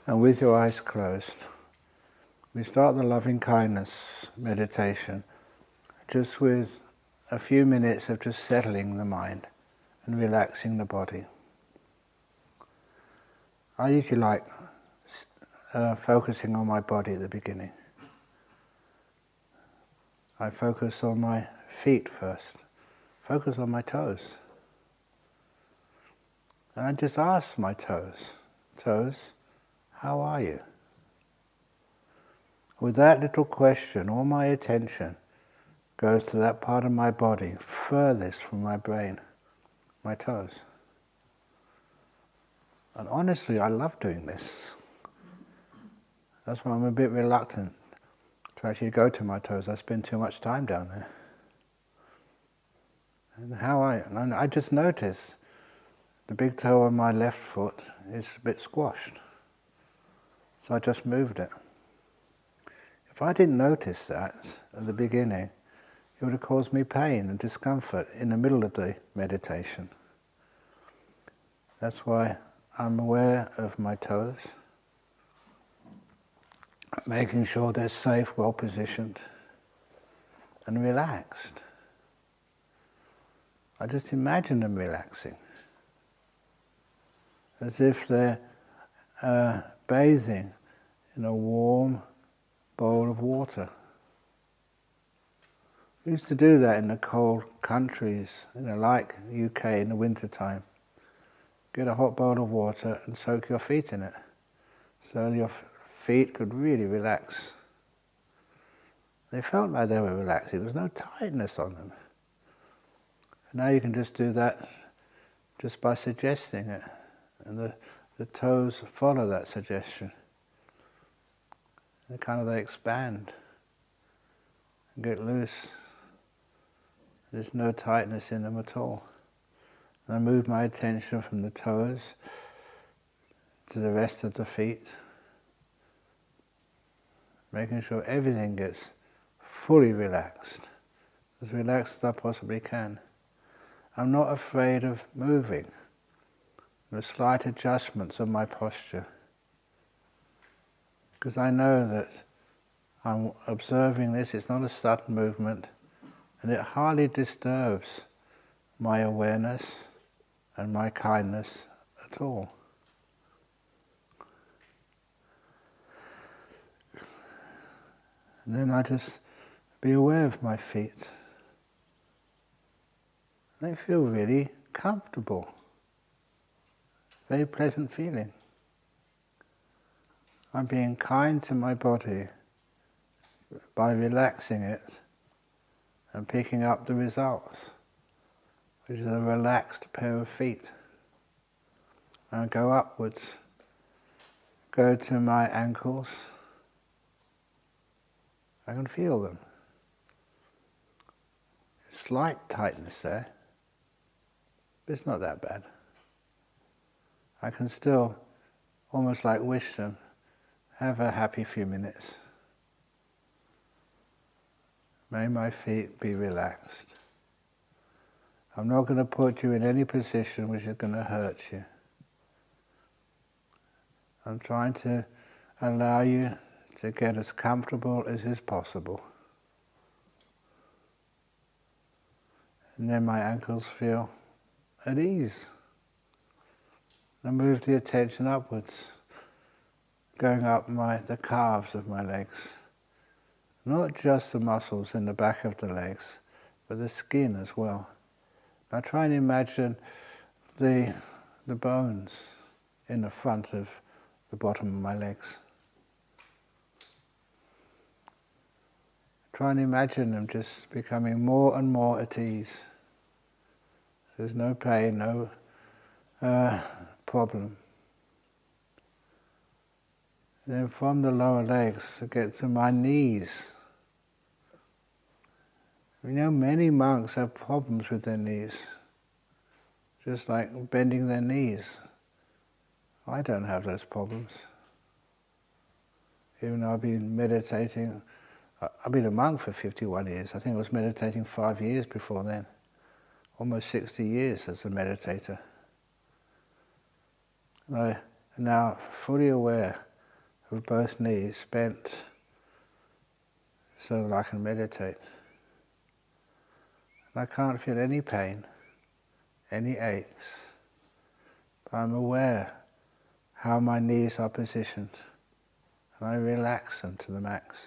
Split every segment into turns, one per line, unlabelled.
And with your eyes closed, we start the loving kindness meditation just with a few minutes of just settling the mind and relaxing the body. I usually like focusing on my body at the beginning. I focus on my feet first, focus on my toes. And I just ask my toes, how are you? With that little question, all my attention goes to that part of my body furthest from my brain, my toes. And honestly, I love doing this. That's why I'm a bit reluctant to actually go to my toes. I spend too much time down there. And I just notice the big toe on my left foot is a bit squashed. So I just moved it. If I didn't notice that at the beginning, it would have caused me pain and discomfort in the middle of the meditation. That's why I'm aware of my toes, making sure they're safe, well positioned, and relaxed. I just imagine them relaxing, as if they're bathing in a warm bowl of water. We used to do that in the cold countries, like UK in the winter time. Get a hot bowl of water and soak your feet in it, so your feet could really relax. They felt like they were relaxing. There was no tightness on them. And now you can just do that just by suggesting it, and the toes follow that suggestion. And they expand and get loose. There's no tightness in them at all. And I move my attention from the toes to the rest of the feet, making sure everything gets fully relaxed, as relaxed as I possibly can. I'm not afraid of moving. There are slight adjustments of my posture, because I know that I'm observing this. It's not a sudden movement, and it hardly disturbs my awareness and my kindness at all. And then I just be aware of my feet. They feel really comfortable. Very pleasant feeling. I'm being kind to my body by relaxing it and picking up the results, which is a relaxed pair of feet. And go upwards, go to my ankles. I can feel them. Slight tightness there, but it's not that bad. I can still, almost like wish them, have a happy few minutes. May my feet be relaxed. I'm not going to put you in any position which is going to hurt you. I'm trying to allow you to get as comfortable as is possible. And then my ankles feel at ease. I move the attention upwards, going up the calves of my legs. Not just the muscles in the back of the legs, but the skin as well. Now try and imagine the bones in the front of the bottom of my legs. Try and imagine them just becoming more and more at ease. There's no pain, no problem. Then from the lower legs, I get to my knees. Many monks have problems with their knees, just like bending their knees. I don't have those problems. Even though I've been meditating, I've been a monk for 51 years. I think I was meditating 5 years before then. Almost 60 years as a meditator. And I'm now fully aware of both knees bent so that I can meditate. And I can't feel any pain, any aches, but I'm aware how my knees are positioned, and I relax them to the max.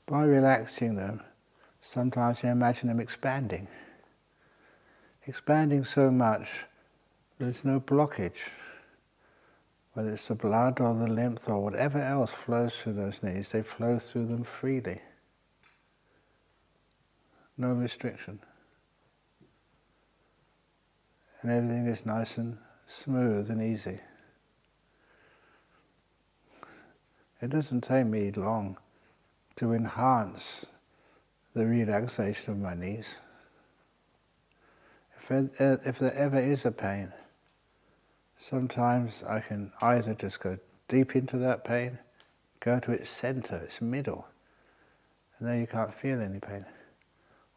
By relaxing them, sometimes you imagine them expanding so much there's no blockage. Whether it's the blood or the lymph or whatever else flows through those knees, they flow through them freely. No restriction. And everything is nice and smooth and easy. It doesn't take me long to enhance the relaxation of my knees. If there ever is a pain, sometimes I can either just go deep into that pain, go to its center, its middle, and then you can't feel any pain.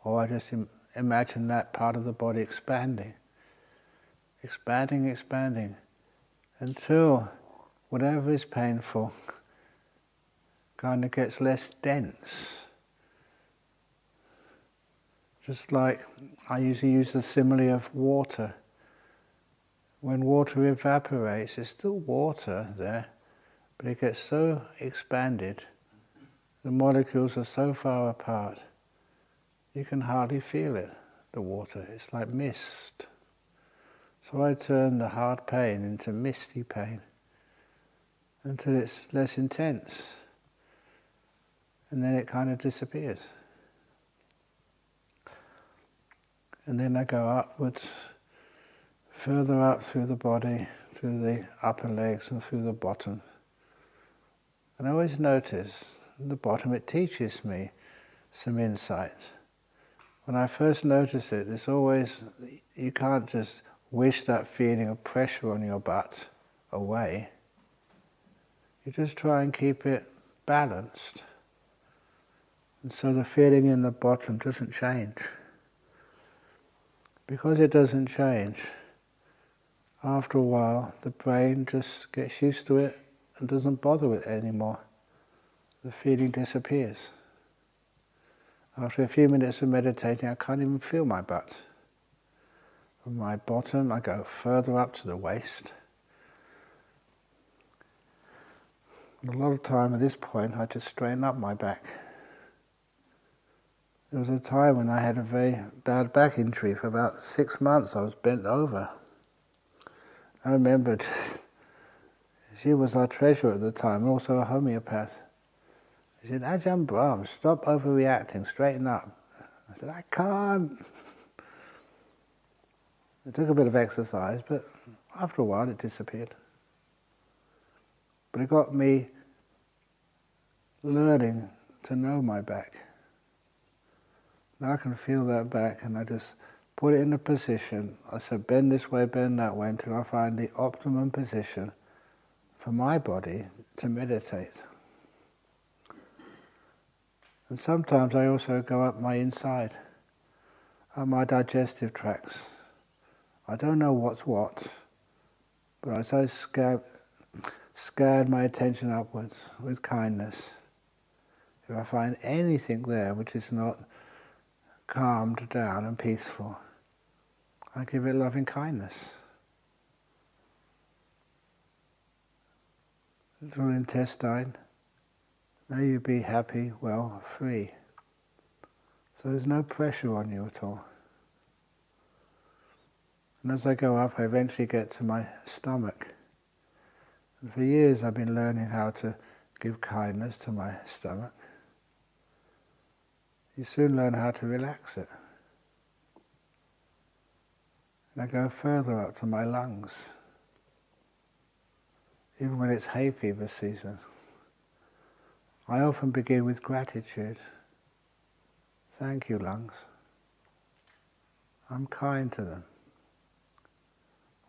Or I just imagine that part of the body expanding, until whatever is painful kind of gets less dense. Just like I usually use the simile of water. When water evaporates, it's still water there, but it gets so expanded, the molecules are so far apart, you can hardly feel it, the water. It's like mist. So I turn the hard pain into misty pain until it's less intense, and then it kind of disappears. And then I go upwards, further up through the body, through the upper legs and through the bottom. And I always notice at the bottom it teaches me some insight. When I first notice it, it's always, you can't just wish that feeling of pressure on your butt away. You just try and keep it balanced. And so the feeling in the bottom doesn't change. Because it doesn't change, after a while the brain just gets used to it and doesn't bother with it anymore. The feeling disappears. After a few minutes of meditating, I can't even feel my butt. From my bottom, I go further up to the waist. And a lot of time at this point, I just straighten up my back. There was a time when I had a very bad back injury. For about 6 months I was bent over. I remembered, she was our treasurer at the time, and also a homeopath. She said, "Ajahn Brahm, stop overreacting, straighten up." I said, "I can't." It took a bit of exercise, but after a while it disappeared. But it got me learning to know my back. Now I can feel that back, and I just put it in a position. I said, bend this way, bend that way, until I find the optimum position for my body to meditate. And sometimes I also go up my inside, up my digestive tracts. I don't know what's what, but as I scan my attention upwards with kindness, if I find anything there which is not calmed down and peaceful, I give it loving kindness. Little intestine, may you be happy, well, free. So there's no pressure on you at all. And as I go up, I eventually get to my stomach. And for years I've been learning how to give kindness to my stomach. You soon learn how to relax it. And I go further up to my lungs. Even when it's hay fever season, I often begin with gratitude. Thank you, lungs. I'm kind to them.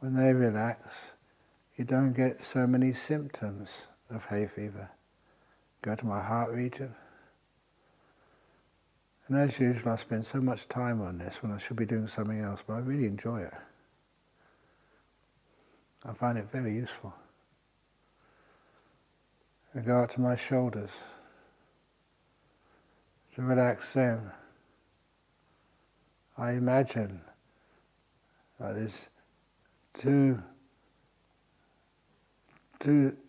When they relax, you don't get so many symptoms of hay fever. Go to my heart region. And as usual, I spend so much time on this when I should be doing something else, but I really enjoy it. I find it very useful. I go up to my shoulders to relax them. I imagine that there's two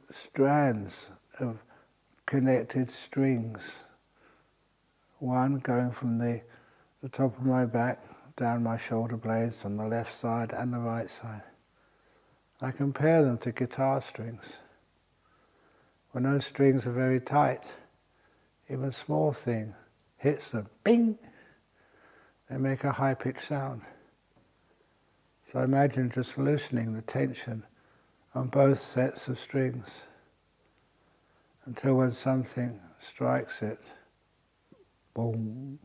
strands of connected strings, one going from the top of my back down my shoulder blades on the left side and the right side. I compare them to guitar strings. When those strings are very tight, even a small thing hits them, bing, they make a high-pitched sound. So I imagine just loosening the tension on both sets of strings until when something strikes it, boom,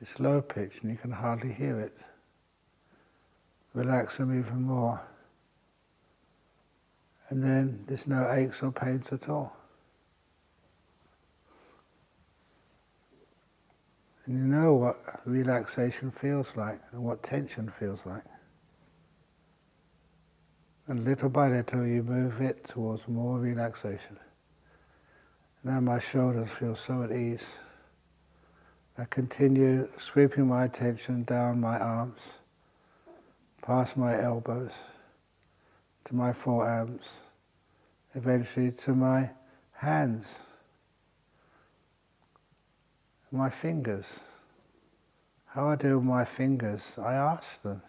it's low pitch and you can hardly hear it. Relax them even more. And then there's no aches or pains at all. And you know what relaxation feels like and what tension feels like. And little by little you move it towards more relaxation. Now my shoulders feel so at ease. I continue sweeping my attention down my arms, past my elbows, to my forearms, eventually to my hands, my fingers. How I do with my fingers, I ask them,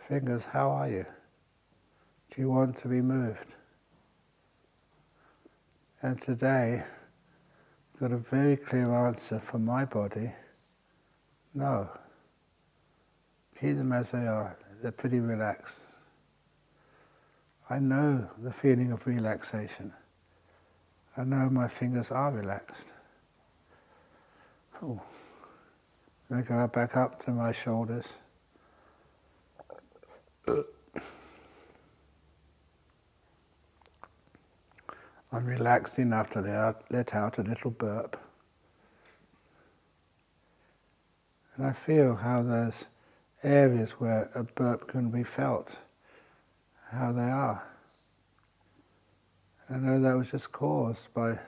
fingers, how are you? Do you want to be moved? And today, I've got a very clear answer for my body, no. Keep them as they are, they're pretty relaxed. I know the feeling of relaxation. I know my fingers are relaxed. Oh. Then I go back up to my shoulders. I'm relaxed enough to let out a little burp. And I feel how those areas where a burp can be felt, how they are. I know that was just caused by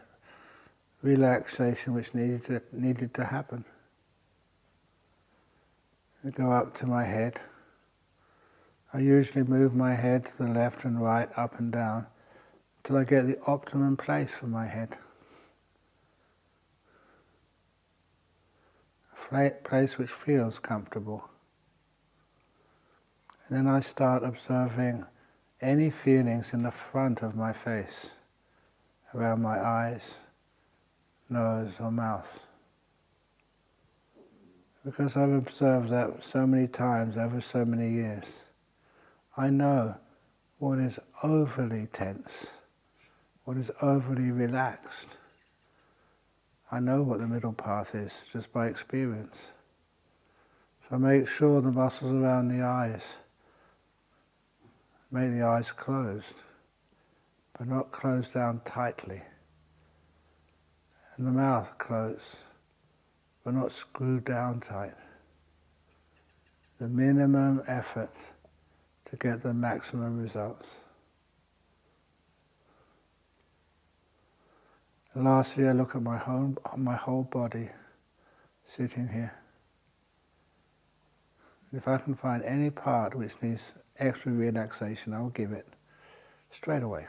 relaxation which needed to happen. I go up to my head. I usually move my head to the left and right, up and down, till I get the optimum place for my head. A place which feels comfortable. And then I start observing any feelings in the front of my face, around my eyes, nose or mouth. Because I've observed that so many times over so many years, I know what is overly tense, what is overly relaxed. I know what the middle path is just by experience. So I make sure the muscles around the eyes, make the eyes closed, but not closed down tightly. And the mouth closed, but not screwed down tight. The minimum effort to get the maximum results. And lastly, I look at my whole body sitting here. And if I can find any part which needs extra relaxation, I'll give it straight away.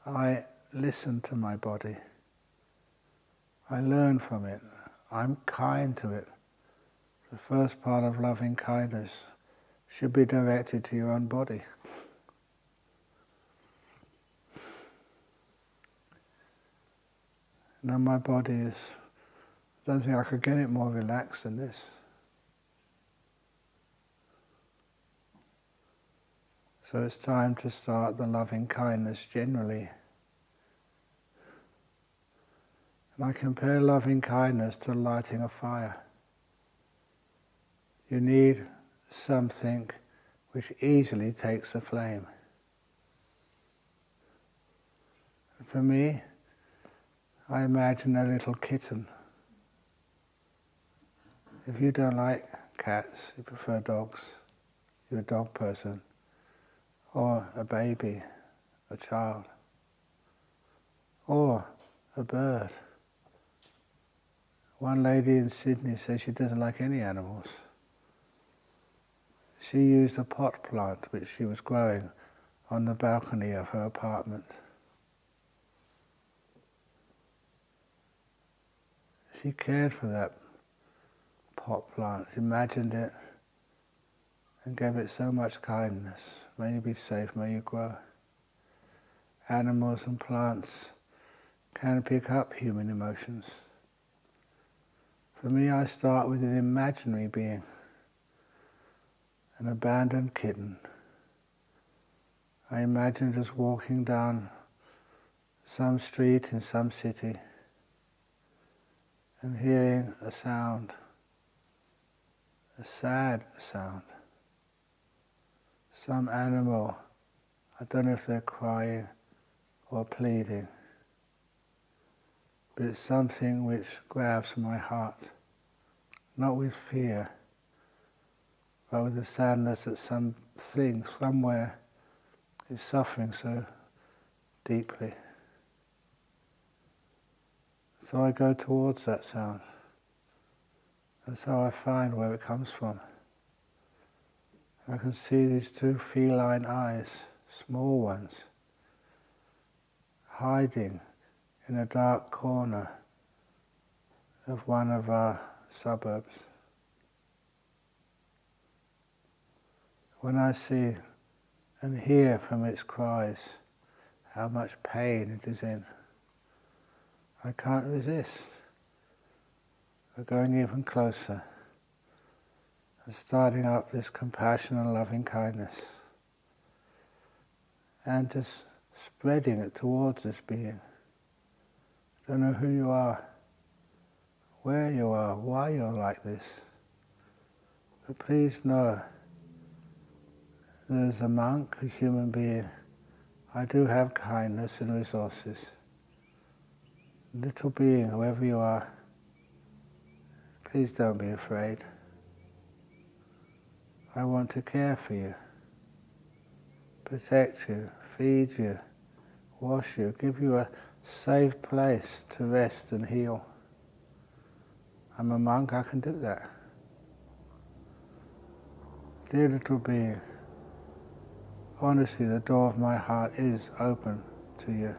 I listen to my body. I learn from it. I'm kind to it. The first part of loving kindness should be directed to your own body. Now my body is, I don't think I could get it more relaxed than this. So it's time to start the loving kindness generally. And I compare loving kindness to lighting a fire. You need something which easily takes the flame. And for me, I imagine a little kitten. If you don't like cats, you prefer dogs, you're a dog person, or a baby, a child, or a bird. One lady in Sydney says she doesn't like any animals. She used a pot plant which she was growing on the balcony of her apartment. She cared for that pot plant, imagined it, and gave it so much kindness. May you be safe, may you grow. Animals and plants can pick up human emotions. For me, I start with an imaginary being, an abandoned kitten. I imagine just walking down some street in some city and hearing a sound, a sad sound. Some animal, I don't know if they're crying or pleading, but it's something which grabs my heart, not with fear, but with the sadness that something, somewhere, is suffering so deeply. So I go towards that sound. That's how I find where it comes from. I can see these two feline eyes, small ones, hiding in a dark corner of one of our suburbs. When I see and hear from its cries how much pain it is in, I can't resist. We're going even closer and starting up this compassion and loving kindness and just spreading it towards this being. I don't know who you are, where you are, why you're like this, but please know there's a monk, a human being. I do have kindness and resources. Little being, whoever you are, please don't be afraid. I want to care for you, protect you, feed you, wash you, give you a safe place to rest and heal. I'm a monk, I can do that. Dear little being, honestly, the door of my heart is open to you.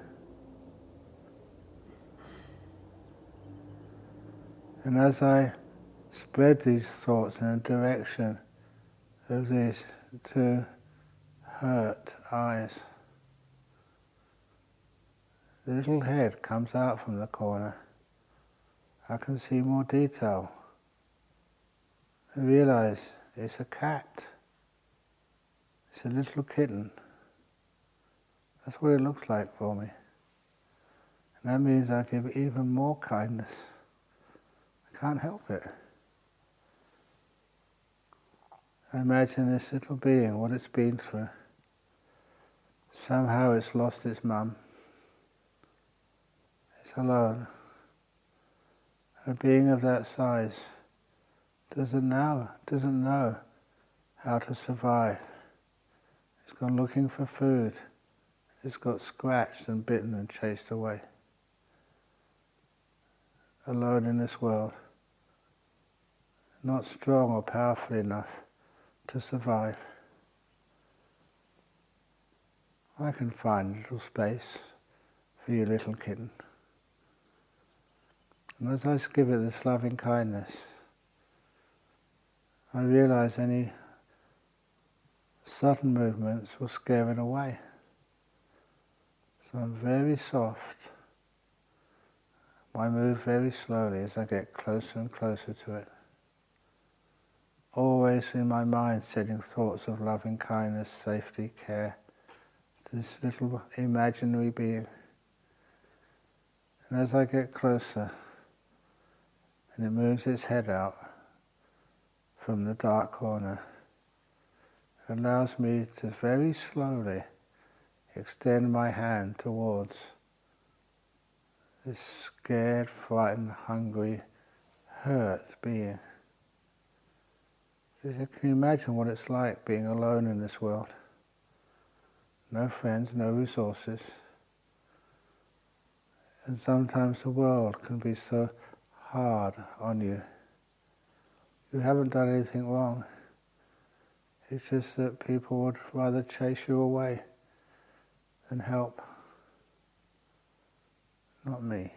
And as I spread these thoughts in the direction of these two hurt eyes, the little head comes out from the corner. I can see more detail. I realize it's a cat. It's a little kitten. That's what it looks like for me. And that means I give even more kindness. I can't help it. I imagine this little being, what it's been through. Somehow it's lost its mum. It's alone. A being of that size doesn't know how to survive. It's gone looking for food. It's got scratched and bitten and chased away. Alone in this world. Not strong or powerful enough to survive. I can find a little space for you, little kitten. And as I give it this loving kindness, I realize any sudden movements will scare it away. So I'm very soft. I move very slowly as I get closer and closer to it. Always in my mind setting thoughts of loving kindness, safety, care to this little imaginary being. And as I get closer, and it moves its head out from the dark corner, it allows me to very slowly extend my hand towards this scared, frightened, hungry, hurt being. Can you imagine what it's like being alone in this world? no friends, no resources. And sometimes the world can be so hard on you. You haven't done anything wrong. It's just that people would rather chase you away than help. Not me.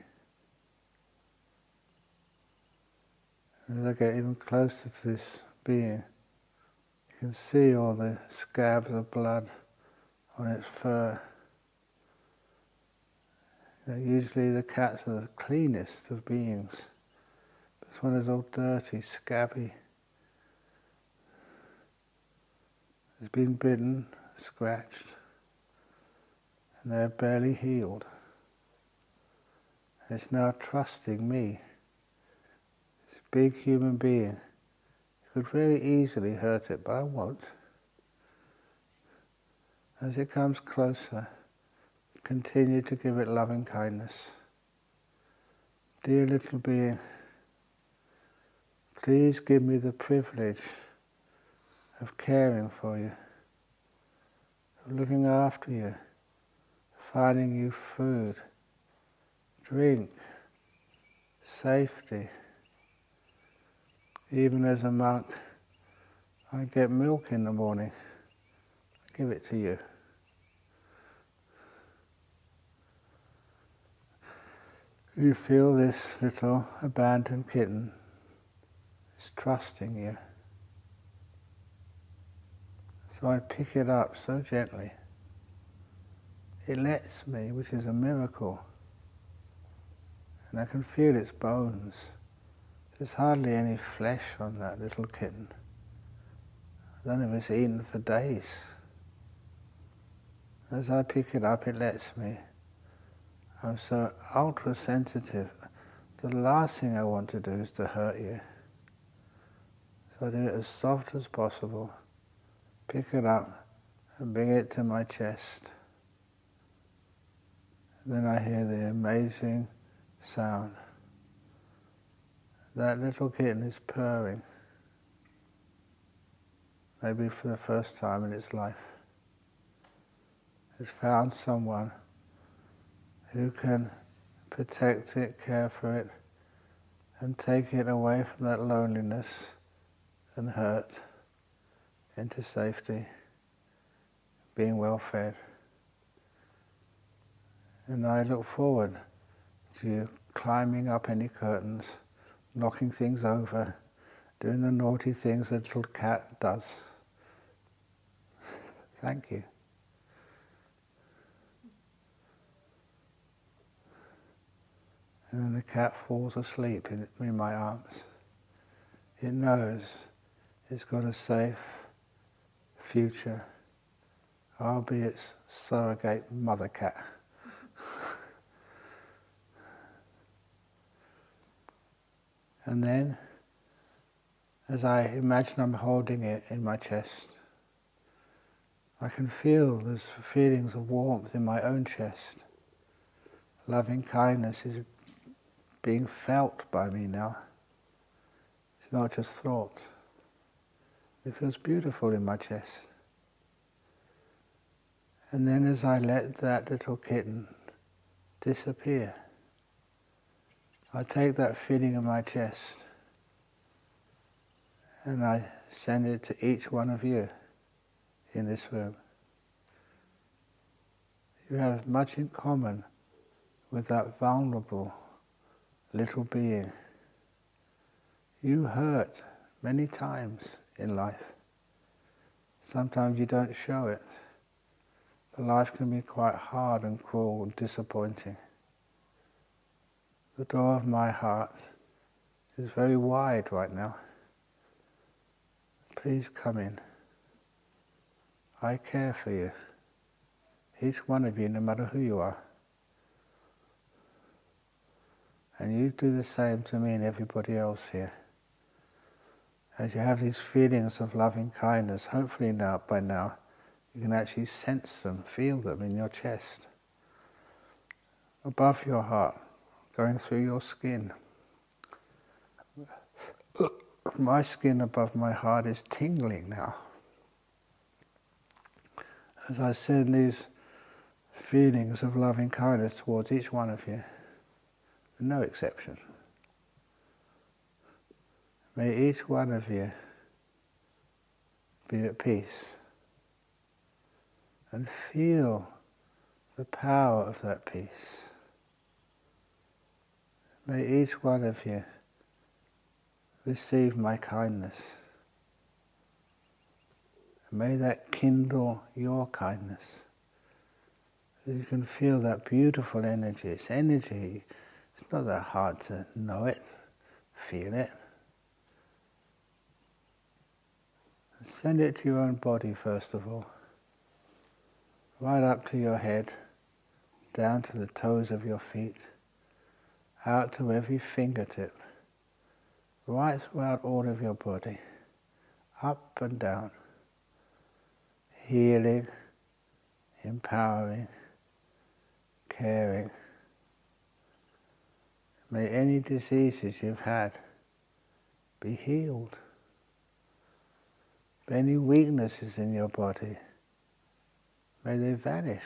And as I get even closer to this being, you can see all the scabs of blood on its fur. Usually the cats are the cleanest of beings. This one is all dirty, scabby. It's been bitten, scratched, and they're barely healed. It's now trusting me. This big human being. You could very easily hurt it, but I won't. As it comes closer, continue to give it loving kindness. Dear little being, please give me the privilege of caring for you, of looking after you, finding you food, drink, safety. Even as a monk, I get milk in the morning. I give it to you. You feel this little abandoned kitten is trusting you. So I pick it up so gently. It lets me, which is a miracle. And I can feel its bones. There's hardly any flesh on that little kitten. I don't know if it's eaten for days. As I pick it up, it lets me. I'm so ultra-sensitive. The last thing I want to do is to hurt you. So I do it as soft as possible. Pick it up and bring it to my chest. Then I hear the amazing sound. That little kitten is purring. Maybe for the first time in its life. It's found someone who can protect it, care for it, and take it away from that loneliness and hurt into safety, being well fed. And I look forward to you climbing up any curtains, knocking things over, doing the naughty things a little cat does. Thank you. And then the cat falls asleep in my arms. It knows it's got a safe future. I'll be its surrogate mother cat. And then, as I imagine I'm holding it in my chest, I can feel there's feelings of warmth in my own chest. Loving kindness is being felt by me now. It's not just thought. It feels beautiful in my chest. And then as I let that little kitten disappear, I take that feeling in my chest and I send it to each one of you in this room. You have much in common with that vulnerable little being. You hurt many times in life. Sometimes you don't show it, but life can be quite hard and cruel and disappointing. The door of my heart is very wide right now. Please come in. I care for you. Each one of you, no matter who you are. And you do the same to me and everybody else here. As you have these feelings of loving kindness, hopefully by now, you can actually sense them, feel them in your chest. Above your heart, going through your skin. My skin above my heart is tingling now. as I send these feelings of loving kindness towards each one of you, no exception. May each one of you be at peace and feel the power of that peace. May each one of you receive my kindness. May that kindle your kindness. You can feel that beautiful energy. It's energy. It's not that hard to know it, feel it. Send it to your own body first of all. Right up to your head, down to the toes of your feet, out to every fingertip, right throughout all of your body, up and down, healing, empowering, caring. May any diseases you've had be healed. Any weaknesses in your body, may they vanish.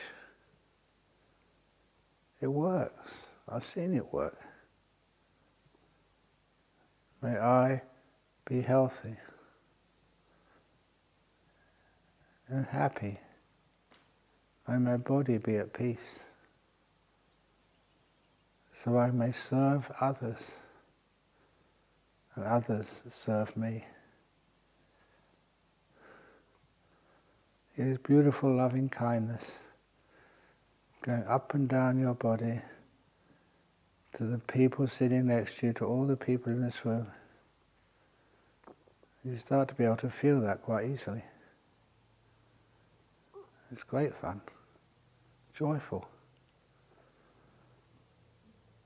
It works. I've seen it work. May I be healthy and happy. May my body be at peace, so I may serve others and others serve me. It is beautiful loving kindness going up and down your body to the people sitting next to you, to all the people in this room. You start to be able to feel that quite easily. It's great fun, joyful.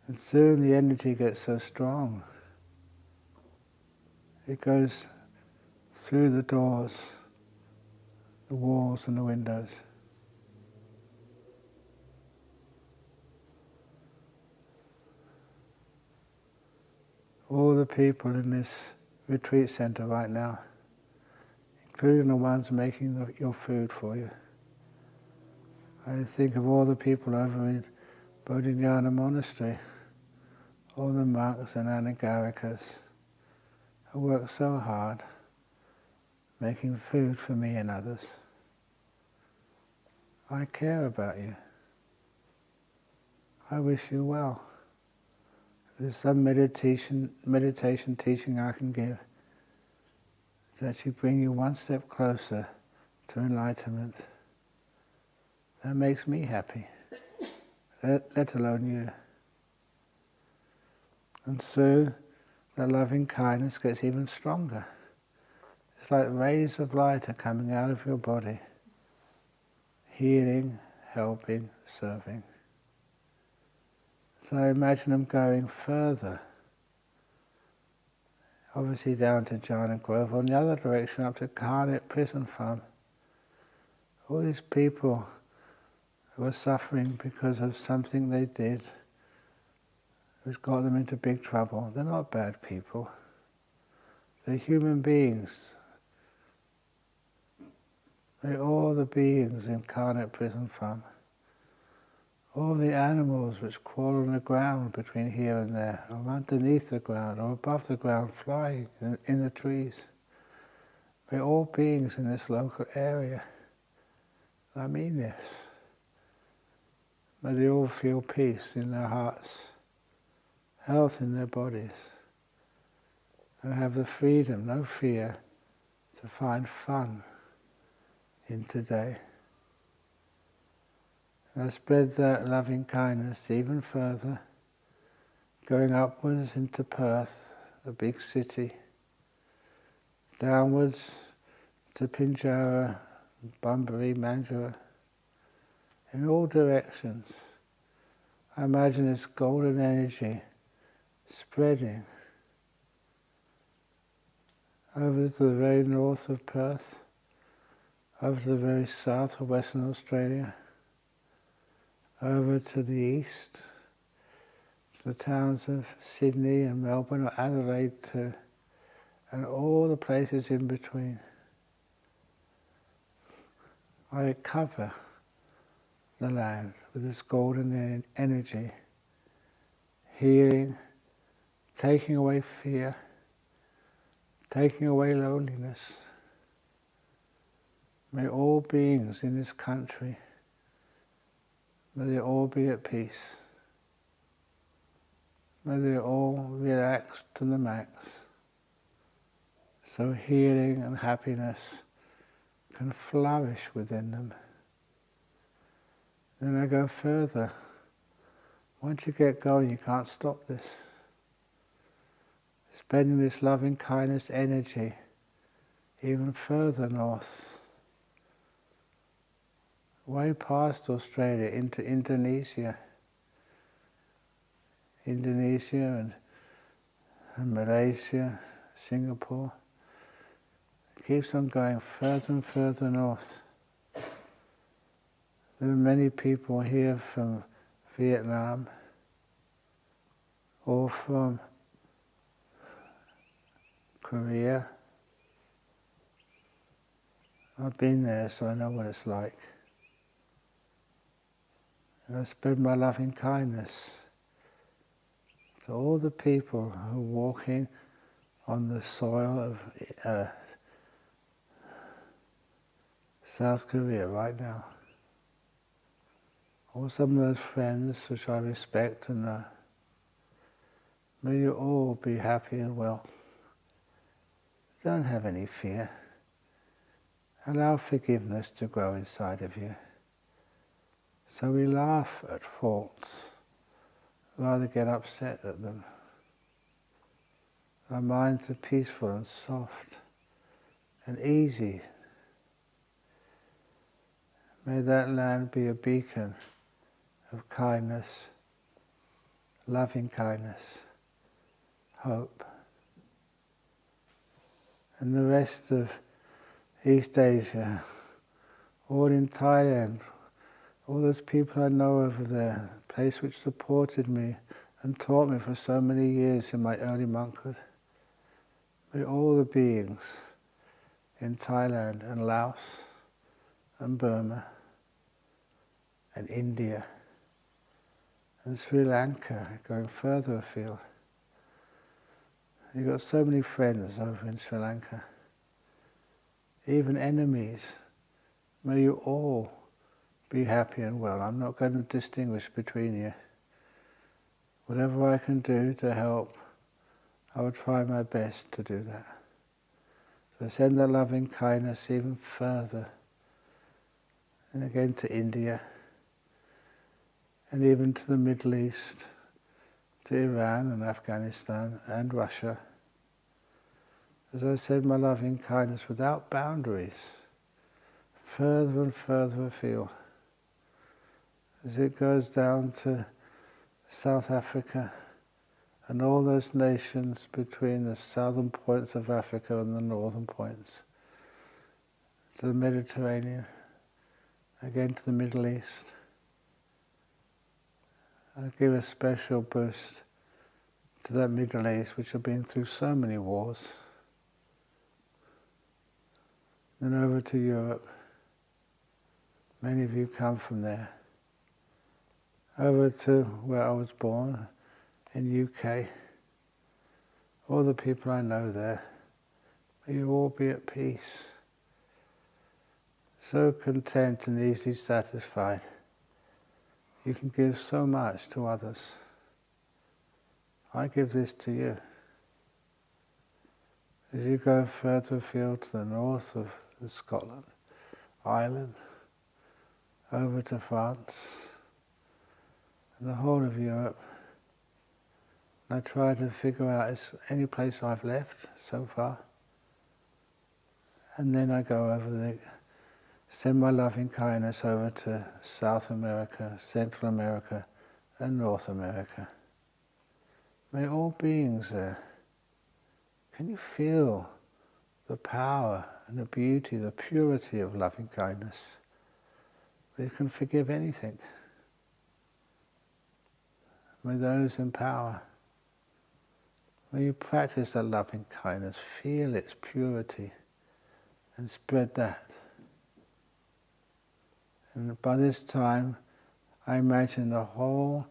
And soon the energy gets so strong, it goes through the doors, the walls and the windows. All the people in this retreat center right now, including the ones making your food for you. I think of all the people over in Jhana monastery, all the monks and anagarikas who work so hard making food for me and others. I care about you. I wish you well. If there's some meditation teaching I can give to actually bring you one step closer to enlightenment, that makes me happy, let alone you. And so that loving kindness gets even stronger. It's like rays of light are coming out of your body, healing, helping, serving. So I imagine them going further, obviously down to Jhana Grove, on the other direction up to Carnet Prison Farm. All these people who are suffering because of something they did, which got them into big trouble. They're not bad people. They're human beings. They're all the beings in Carnet Prison Farm. All the animals which crawl on the ground between here and there, or underneath the ground, or above the ground, flying in the trees. We're all beings in this local area. I mean this. May they all feel peace in their hearts, health in their bodies, and have the freedom, no fear, to find fun in today. And I spread that loving kindness even further, going upwards into Perth, a big city, downwards to Pinjarra, Bunbury, Mandurah, in all directions. I imagine this golden energy spreading over to the very north of Perth, over to the very south of Western Australia, over to the east, to the towns of Sydney and Melbourne, or Adelaide too, and all the places in between. I cover the land with this golden energy, healing, taking away fear, taking away loneliness. May all beings in this country, may they all be at peace. May they all relax to the max, so healing and happiness can flourish within them. Then I go further. Once you get going, you can't stop this. Spending this loving kindness energy even further north, way past Australia into Indonesia. And Malaysia, Singapore. It keeps on going further and further north. There are many people here from Vietnam or from Korea. I've been there, so I know what it's like. And I spread my loving kindness to all the people who are walking on the soil of South Korea right now. Or some of those friends which I respect and know. May you all be happy and well. Don't have any fear. Allow forgiveness to grow inside of you. So we laugh at faults, rather get upset at them. Our minds are peaceful and soft and easy. May that land be a beacon of kindness, loving kindness, hope. And the rest of East Asia, all in Thailand, all those people I know over there, a place which supported me and taught me for so many years in my early monkhood. May all the beings in Thailand and Laos and Burma and India and Sri Lanka, going further afield. You've got so many friends over in Sri Lanka, even enemies. May you all be happy and well. I'm not going to distinguish between you. Whatever I can do to help, I will try my best to do that. So send that loving kindness even further, and again to India, and even to the Middle East, to Iran and Afghanistan and Russia. As I said, my loving kindness without boundaries, further and further afield. As it goes down to South Africa and all those nations between the southern points of Africa and the northern points, to the Mediterranean, again to the Middle East. I give a special boost to that Middle East, which have been through so many wars. Then over to Europe. Many of you come from there. Over to where I was born, in UK. All the people I know there. May you all be at peace. So content and easily satisfied. You can give so much to others. I give this to you. As you go further afield to the north of Scotland, Ireland, over to France, and the whole of Europe, I try to figure out is any place I've left so far. And then I go over send my loving kindness over to South America, Central America, and North America. May all beings there, can you feel the power and the beauty, the purity of loving kindness? You can forgive anything. May those in power, may you practice that loving kindness, feel its purity, and spread that. And by this time, I imagine the whole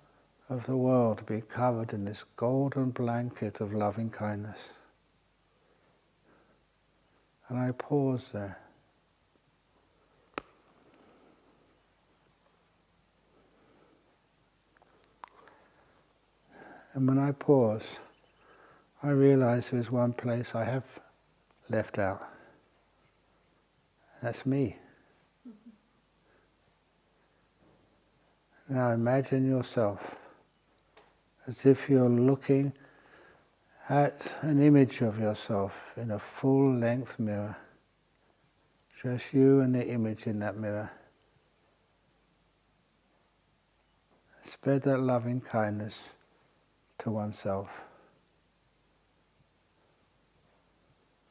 of the world to be covered in this golden blanket of loving kindness. And I pause there. And when I pause, I realize there's one place I have left out. That's me. Now imagine yourself as if you're looking at an image of yourself in a full-length mirror. Just you and the image in that mirror. Spread that loving kindness to oneself.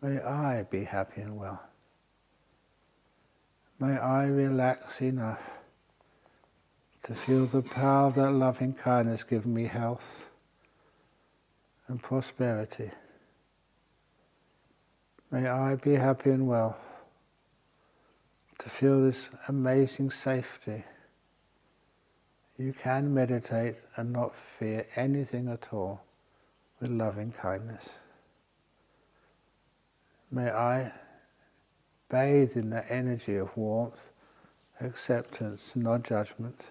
May I be happy and well. May I relax enough to feel the power of that loving kindness give me health and prosperity. May I be happy and well to feel this amazing safety. You can meditate and not fear anything at all with loving kindness. May I bathe in the energy of warmth, acceptance, non-judgment.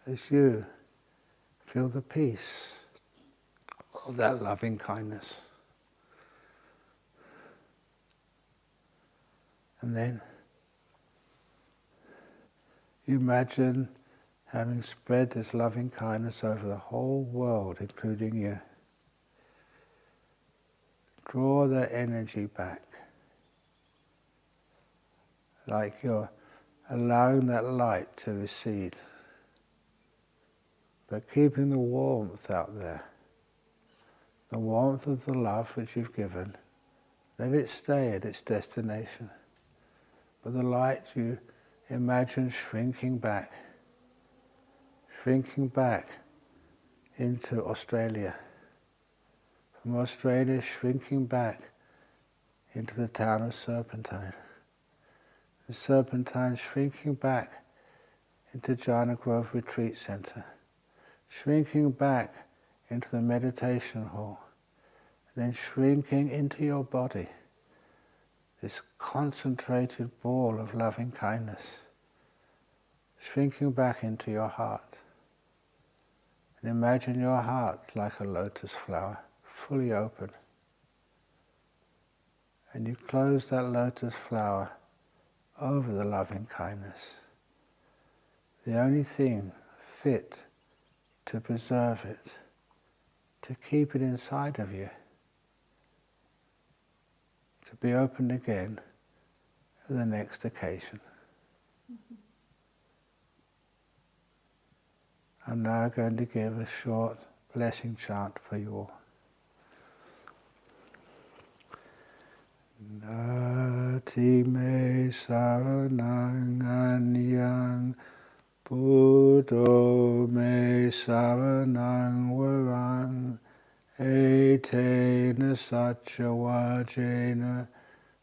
As you feel the peace of that loving kindness. And then you imagine having spread this loving kindness over the whole world, including you. Draw that energy back, like you're allowing that light to recede, but keeping the warmth out there, the warmth of the love which you've given. Let it stay at its destination, but the light you imagine shrinking back into Australia. From Australia shrinking back into the town of Serpentine. The Serpentine shrinking back into Jhana Grove Retreat Center. Shrinking back into the meditation hall. And then shrinking into your body. This concentrated ball of loving kindness. Shrinking back into your heart. And imagine your heart like a lotus flower, fully open. And you close that lotus flower over the loving kindness. The only thing fit to preserve it, to keep it inside of you, to be opened again at the next occasion. I'm now going to give a short blessing chant for you all. Nati me saranang anyang, Buddho me saranang varang, etena satchawajena,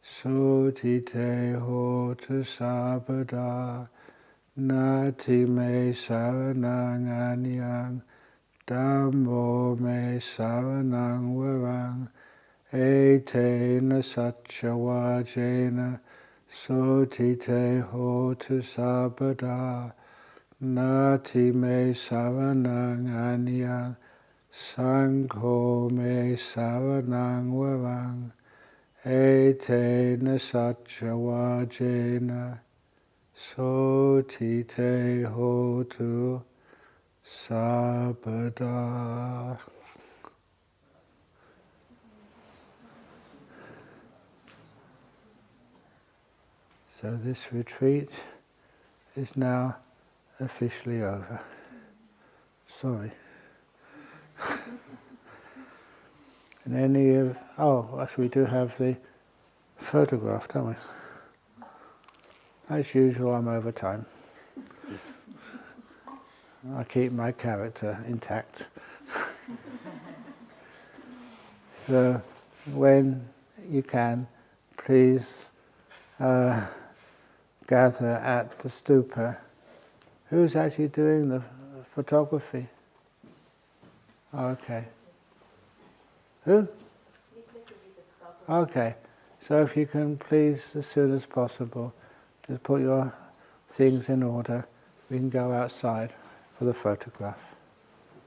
sotite hotu sabada, Nati me saranang anyang, Dhammo me saranang varang, etena satchawajena, sotite hotu sabada, Nati me saranang anyang, Sangho me saranang varang, etena satchawajena, sotite hotu sabada. So this retreat is now officially over. Sorry. And any of, yes, we do have the photograph, don't we? As usual, I'm over time. I keep my character intact. So when you can, please gather at the stupa. Who's actually doing the photography? Okay. Who? Okay. So if you can please, as soon as possible, just put your things in order. We can go outside for the photograph.